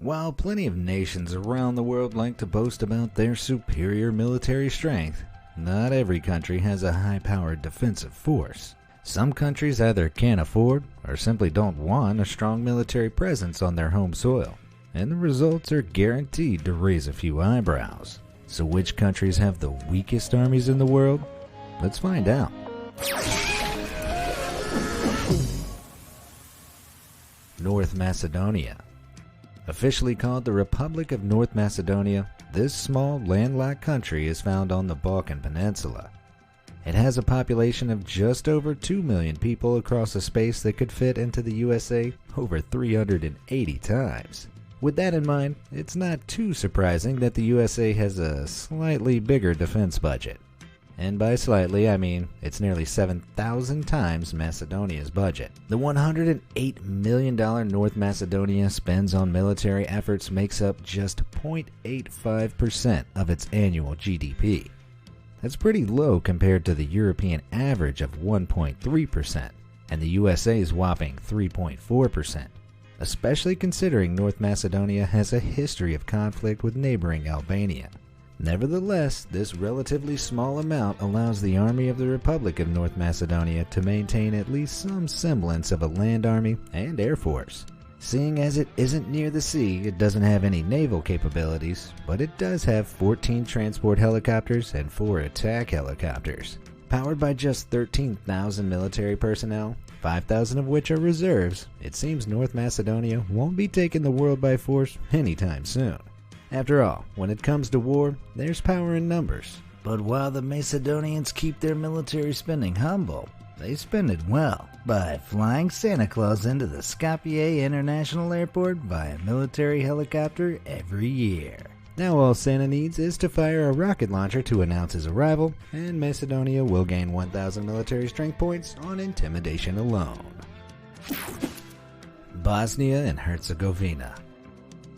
While plenty of nations around the world like to boast about their superior military strength, not every country has a high-powered defensive force. Some countries either can't afford or simply don't want a strong military presence on their home soil, and the results are guaranteed to raise a few eyebrows. So which countries have the weakest armies in the world? Let's find out. North Macedonia. Officially called the Republic of North Macedonia, this small landlocked country is found on the Balkan Peninsula. It has a population of just over 2 million people across a space that could fit into the USA over 380 times. With that in mind, it's not too surprising that the USA has a slightly bigger defense budget. And by slightly, I mean it's nearly 7,000 times Macedonia's budget. The $108 million North Macedonia spends on military efforts makes up just 0.85% of its annual GDP. That's pretty low compared to the European average of 1.3% and the USA's whopping 3.4%, especially considering North Macedonia has a history of conflict with neighboring Albania. Nevertheless, this relatively small amount allows the Army of the Republic of North Macedonia to maintain at least some semblance of a land army and air force. Seeing as it isn't near the sea, it doesn't have any naval capabilities, but it does have 14 transport helicopters and 4 attack helicopters. Powered by just 13,000 military personnel, 5,000 of which are reserves, it seems North Macedonia won't be taking the world by force anytime soon. After all, when it comes to war, there's power in numbers. But while the Macedonians keep their military spending humble, they spend it well by flying Santa Claus into the Skopje International Airport via military helicopter every year. Now all Santa needs is to fire a rocket launcher to announce his arrival, and Macedonia will gain 1,000 military strength points on intimidation alone. Bosnia and Herzegovina.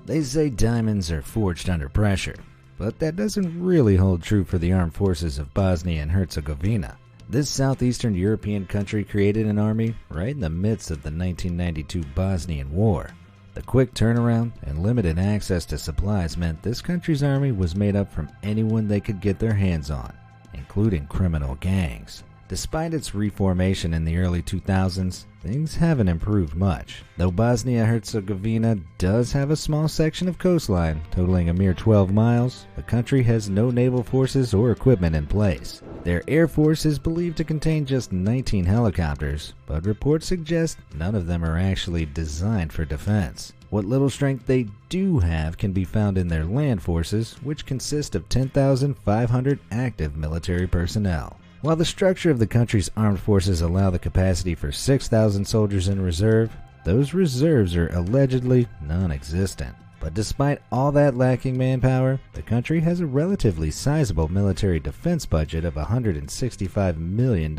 They say diamonds are forged under pressure, but that doesn't really hold true for the armed forces of Bosnia and Herzegovina. This southeastern European country created an army right in the midst of the 1992 Bosnian War. The quick turnaround and limited access to supplies meant this country's army was made up from anyone they could get their hands on, including criminal gangs. Despite its reformation in the early 2000s, things haven't improved much. Though Bosnia-Herzegovina does have a small section of coastline, totaling a mere 12 miles, the country has no naval forces or equipment in place. Their air force is believed to contain just 19 helicopters, but reports suggest none of them are actually designed for defense. What little strength they do have can be found in their land forces, which consist of 10,500 active military personnel. While the structure of the country's armed forces allow the capacity for 6,000 soldiers in reserve, those reserves are allegedly non-existent. But despite all that lacking manpower, the country has a relatively sizable military defense budget of $165 million.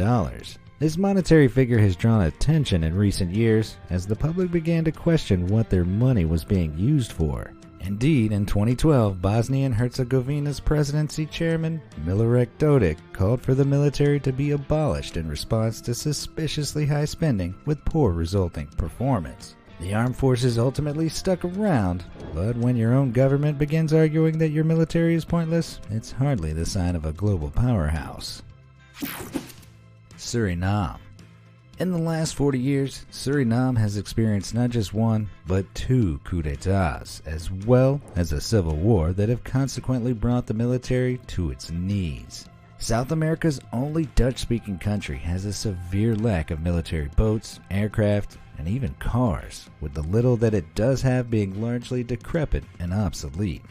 This monetary figure has drawn attention in recent years as the public began to question what their money was being used for. Indeed, in 2012, Bosnia and Herzegovina's presidency chairman, Milorad Dodik, called for the military to be abolished in response to suspiciously high spending with poor resulting performance. The armed forces ultimately stuck around, but when your own government begins arguing that your military is pointless, it's hardly the sign of a global powerhouse. Suriname. In the last 40 years, Suriname has experienced not just one, but 2 coups d'etats, as well as a civil war that have consequently brought the military to its knees. South America's only Dutch-speaking country has a severe lack of military boats, aircraft, and even cars, with the little that it does have being largely decrepit and obsolete.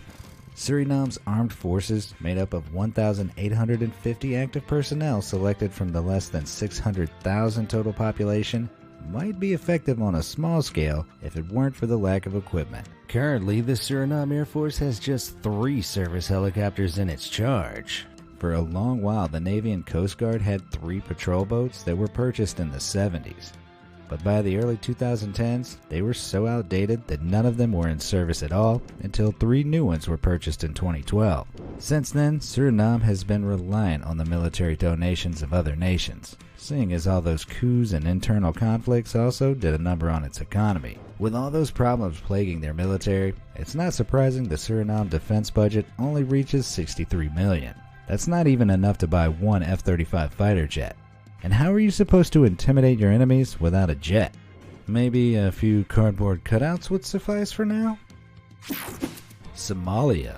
Suriname's armed forces, made up of 1,850 active personnel selected from the less than 600,000 total population, might be effective on a small scale if it weren't for the lack of equipment. Currently, the Suriname Air Force has just 3 service helicopters in its charge. For a long while, the Navy and Coast Guard had 3 patrol boats that were purchased in the 70s. But by the early 2010s, they were so outdated that none of them were in service at all until 3 new ones were purchased in 2012. Since then, Suriname has been reliant on the military donations of other nations. seeing as all those coups and internal conflicts also did a number on its economy. With all those problems plaguing their military, it's not surprising the Suriname defense budget only reaches $63 million. That's not even enough to buy one F-35 fighter jet. And how are you supposed to intimidate your enemies without a jet? Maybe a few cardboard cutouts would suffice for now? Somalia.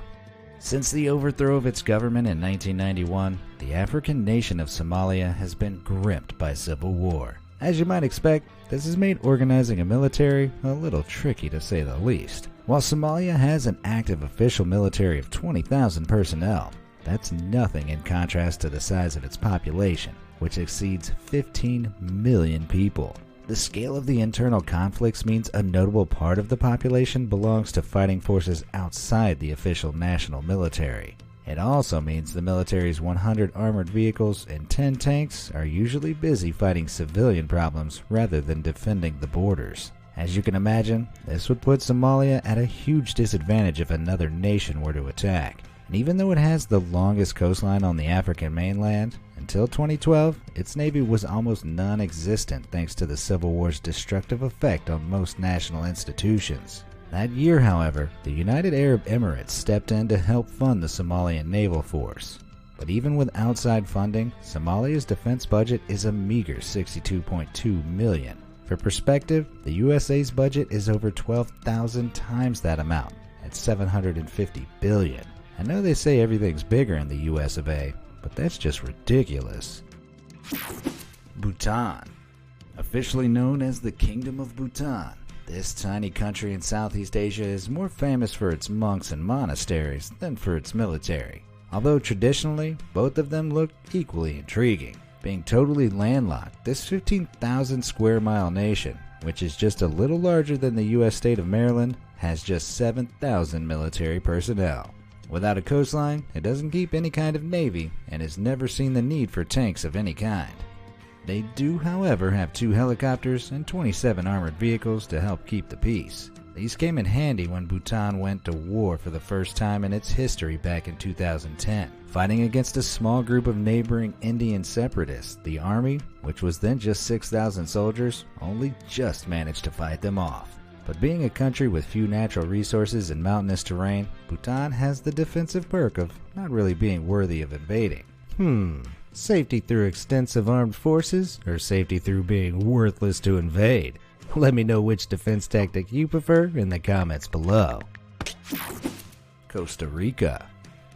Since the overthrow of its government in 1991, the African nation of Somalia has been gripped by civil war. As you might expect, this has made organizing a military a little tricky to say the least. While Somalia has an active official military of 20,000 personnel, that's nothing in contrast to the size of its population, which exceeds 15 million people. The scale of the internal conflicts means a notable part of the population belongs to fighting forces outside the official national military. It also means the military's 100 armored vehicles and 10 tanks are usually busy fighting civilian problems rather than defending the borders. As you can imagine, this would put Somalia at a huge disadvantage if another nation were to attack. And even though it has the longest coastline on the African mainland, until 2012, its navy was almost non-existent thanks to the Civil War's destructive effect on most national institutions. That year, however, the United Arab Emirates stepped in to help fund the Somalian naval force. But even with outside funding, Somalia's defense budget is a meager $62.2 million. For perspective, the USA's budget is over 12,000 times that amount, at $750 billion. I know they say everything's bigger in the US of A, but that's just ridiculous. Bhutan. Officially known as the Kingdom of Bhutan, this tiny country in Southeast Asia is more famous for its monks and monasteries than for its military. Although traditionally, both of them look equally intriguing. Being totally landlocked, this 15,000 square mile nation, which is just a little larger than the US state of Maryland, has just 7,000 military personnel. Without a coastline, it doesn't keep any kind of navy and has never seen the need for tanks of any kind. They do, however, have 2 helicopters and 27 armored vehicles to help keep the peace. These came in handy when Bhutan went to war for the first time in its history back in 2010, fighting against a small group of neighboring Indian separatists. The army, which was then just 6,000 soldiers, only just managed to fight them off. But being a country with few natural resources and mountainous terrain, Bhutan has the defensive perk of not really being worthy of invading. Safety through extensive armed forces, or safety through being worthless to invade? Let me know which defense tactic you prefer in the comments below. Costa Rica.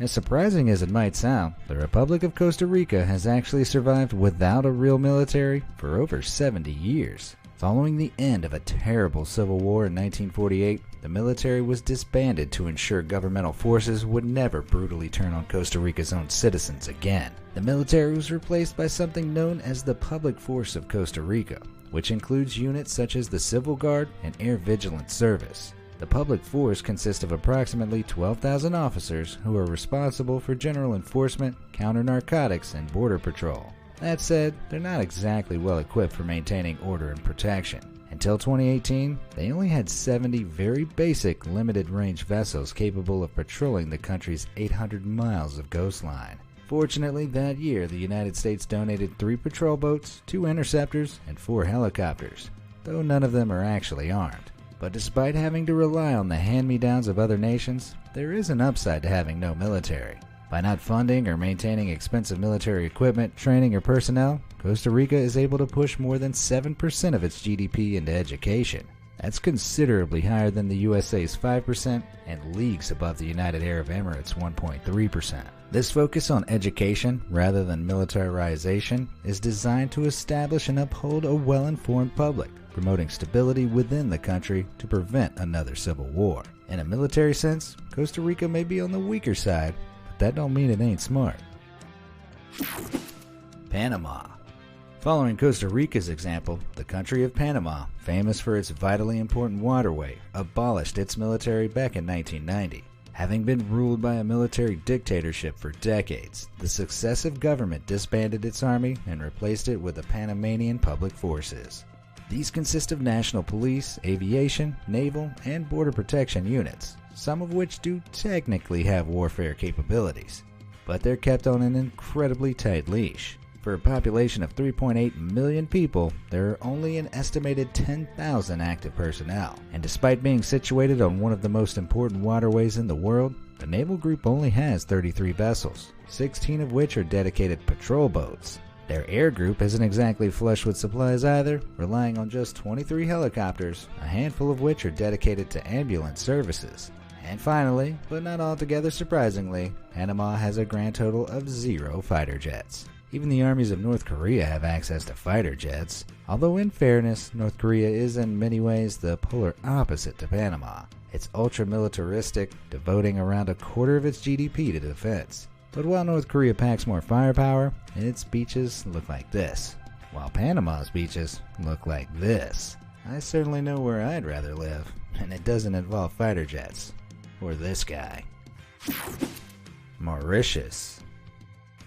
As surprising as it might sound, the Republic of Costa Rica has actually survived without a real military for over 70 years. Following the end of a terrible civil war in 1948, the military was disbanded to ensure governmental forces would never brutally turn on Costa Rica's own citizens again. The military was replaced by something known as the Public Force of Costa Rica, which includes units such as the Civil Guard and Air Vigilance Service. The Public Force consists of approximately 12,000 officers who are responsible for general enforcement, counter-narcotics, and border patrol. That said, they're not exactly well equipped for maintaining order and protection. Until 2018, they only had 70 very basic limited-range vessels capable of patrolling the country's 800 miles of coastline. Fortunately, that year, the United States donated 3 patrol boats, 2 interceptors, and 4 helicopters, though none of them are actually armed. But despite having to rely on the hand-me-downs of other nations, there is an upside to having no military. By not funding or maintaining expensive military equipment, training, or personnel, Costa Rica is able to push more than 7% of its GDP into education. That's considerably higher than the USA's 5% and leagues above the United Arab Emirates' 1.3%. This focus on education rather than militarization is designed to establish and uphold a well-informed public, promoting stability within the country to prevent another civil war. In a military sense, Costa Rica may be on the weaker side, but that don't mean it ain't smart. Panama. Following Costa Rica's example, the country of Panama, famous for its vitally important waterway, abolished its military back in 1990. Having been ruled by a military dictatorship for decades, the successive government disbanded its army and replaced it with the Panamanian Public Forces. These consist of national police, aviation, naval, and border protection units, some of which do technically have warfare capabilities, but they're kept on an incredibly tight leash. For a population of 3.8 million people, there are only an estimated 10,000 active personnel. And despite being situated on one of the most important waterways in the world, the naval group only has 33 vessels, 16 of which are dedicated patrol boats. Their air group isn't exactly flush with supplies either, relying on just 23 helicopters, a handful of which are dedicated to ambulance services. And finally, but not altogether surprisingly, Panama has a grand total of 0 fighter jets. Even the armies of North Korea have access to fighter jets, although in fairness, North Korea is in many ways the polar opposite to Panama. It's ultra-militaristic, devoting around a quarter of its GDP to defense. But while North Korea packs more firepower, its beaches look like this, while Panama's beaches look like this. I certainly know where I'd rather live, and it doesn't involve fighter jets. Or this guy. Mauritius.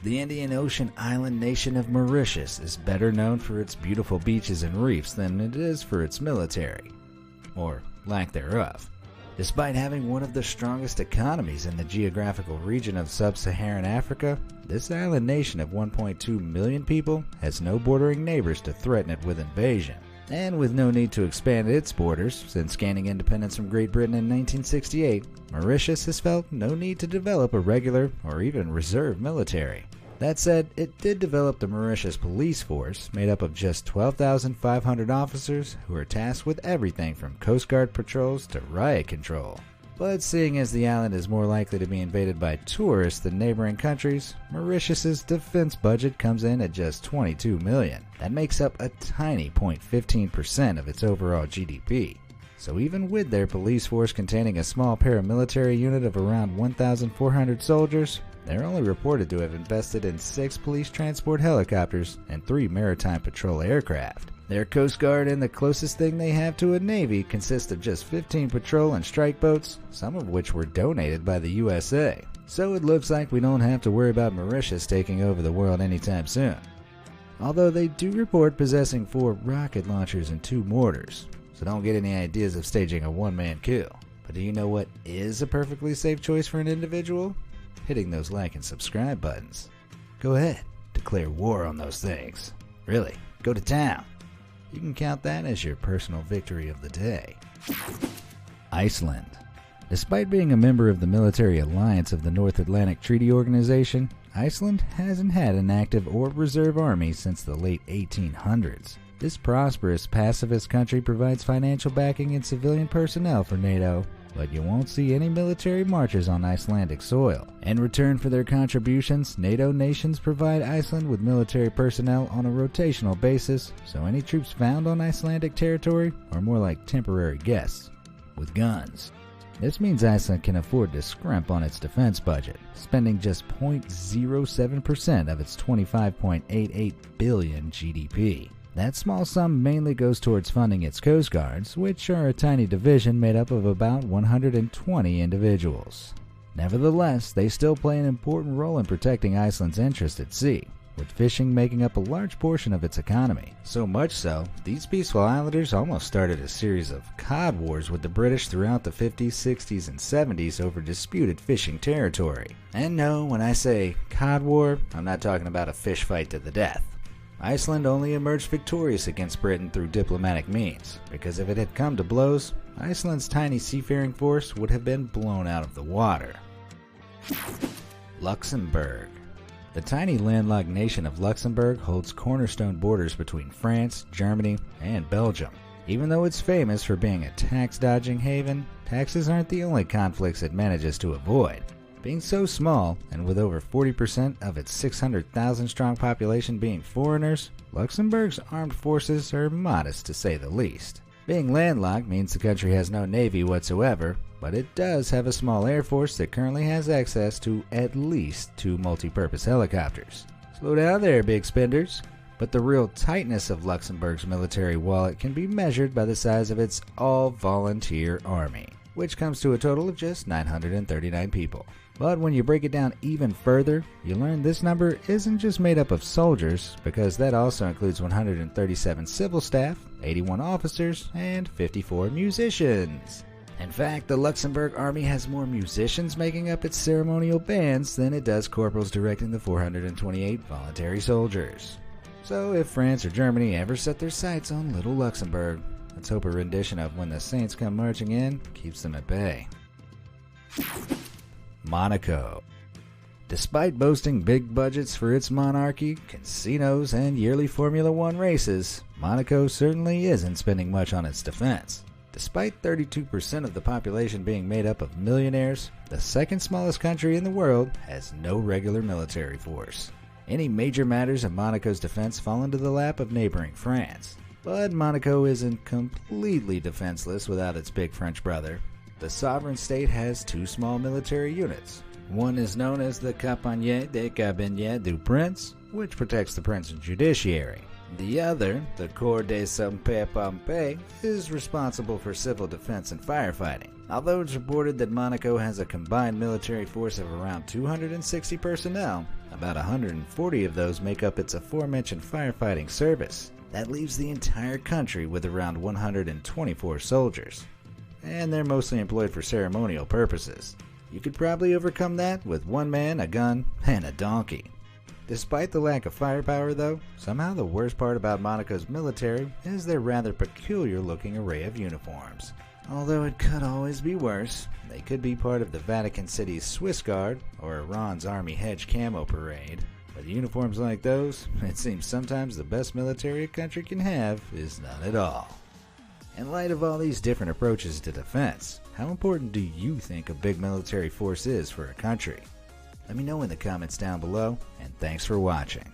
The Indian Ocean island nation of Mauritius is better known for its beautiful beaches and reefs than it is for its military, or lack thereof. Despite having one of the strongest economies in the geographical region of sub-Saharan Africa, this island nation of 1.2 million people has no bordering neighbors to threaten it with invasion. And with no need to expand its borders, since gaining independence from Great Britain in 1968, Mauritius has felt no need to develop a regular or even reserve military. That said, it did develop the Mauritius Police Force, made up of just 12,500 officers who are tasked with everything from Coast Guard patrols to riot control. But seeing as the island is more likely to be invaded by tourists than neighboring countries, Mauritius's defense budget comes in at just $22 million. That makes up a tiny 0.15% of its overall GDP. So even with their police force containing a small paramilitary unit of around 1,400 soldiers, they're only reported to have invested in 6 police transport helicopters and 3 maritime patrol aircraft. Their Coast Guard and the closest thing they have to a Navy consist of just 15 patrol and strike boats, some of which were donated by the USA. So it looks like we don't have to worry about Mauritius taking over the world anytime soon. Although they do report possessing 4 rocket launchers and 2 mortars, so don't get any ideas of staging a one-man coup. But do you know what is a perfectly safe choice for an individual? Hitting those like and subscribe buttons. Go ahead, declare war on those things. Really, go to town. You can count that as your personal victory of the day. Iceland. Despite being a member of the military alliance of the North Atlantic Treaty Organization, Iceland hasn't had an active or reserve army since the late 1800s. This prosperous pacifist country provides financial backing and civilian personnel for NATO, but you won't see any military marches on Icelandic soil. In return for their contributions, NATO nations provide Iceland with military personnel on a rotational basis, so any troops found on Icelandic territory are more like temporary guests, with guns. This means Iceland can afford to scrimp on its defense budget, spending just 0.07% of its $25.88 billion GDP. That small sum mainly goes towards funding its Coast Guards, which are a tiny division made up of about 120 individuals. Nevertheless, they still play an important role in protecting Iceland's interests at sea, with fishing making up a large portion of its economy. So much so, these peaceful islanders almost started a series of cod wars with the British throughout the 50s, 60s, and 70s over disputed fishing territory. And no, when I say cod war, I'm not talking about a fish fight to the death. Iceland only emerged victorious against Britain through diplomatic means, because if it had come to blows, Iceland's tiny seafaring force would have been blown out of the water. Luxembourg. The tiny landlocked nation of Luxembourg holds cornerstone borders between France, Germany, and Belgium. Even though it's famous for being a tax-dodging haven, taxes aren't the only conflicts it manages to avoid. Being so small, and with over 40% of its 600,000-strong population being foreigners, Luxembourg's armed forces are modest to say the least. Being landlocked means the country has no navy whatsoever, but it does have a small air force that currently has access to at least 2 multi-purpose helicopters. Slow down there, big spenders. But the real tightness of Luxembourg's military wallet can be measured by the size of its all-volunteer army, which comes to a total of just 939 people. But when you break it down even further, you learn this number isn't just made up of soldiers, because that also includes 137 civil staff, 81 officers, and 54 musicians. In fact, the Luxembourg army has more musicians making up its ceremonial bands than it does corporals directing the 428 voluntary soldiers. So if France or Germany ever set their sights on little Luxembourg, let's hope a rendition of When the Saints Come Marching In keeps them at bay. Monaco. Despite boasting big budgets for its monarchy, casinos, and yearly Formula One races, Monaco certainly isn't spending much on its defense. Despite 32% of the population being made up of millionaires, the second smallest country in the world has no regular military force. Any major matters of Monaco's defense fall into the lap of neighboring France. But Monaco isn't completely defenseless without its big French brother. The sovereign state has two small military units. One is known as the Compagnie des Carabiniers du Prince, which protects the prince's judiciary. The other, the Corps des Sapeurs-Pompiers, is responsible for civil defense and firefighting. Although it's reported that Monaco has a combined military force of around 260 personnel, about 140 of those make up its aforementioned firefighting service. That leaves the entire country with around 124 soldiers. And they're mostly employed for ceremonial purposes. You could probably overcome that with one man, a gun, and a donkey. Despite the lack of firepower though, somehow the worst part about Monaco's military is their rather peculiar looking array of uniforms. Although it could always be worse, they could be part of the Vatican City's Swiss Guard or Iran's Army Hedge Camo Parade. With uniforms like those, it seems sometimes the best military a country can have is none at all. In light of all these different approaches to defense, how important do you think a big military force is for a country? Let me know in the comments down below, and thanks for watching.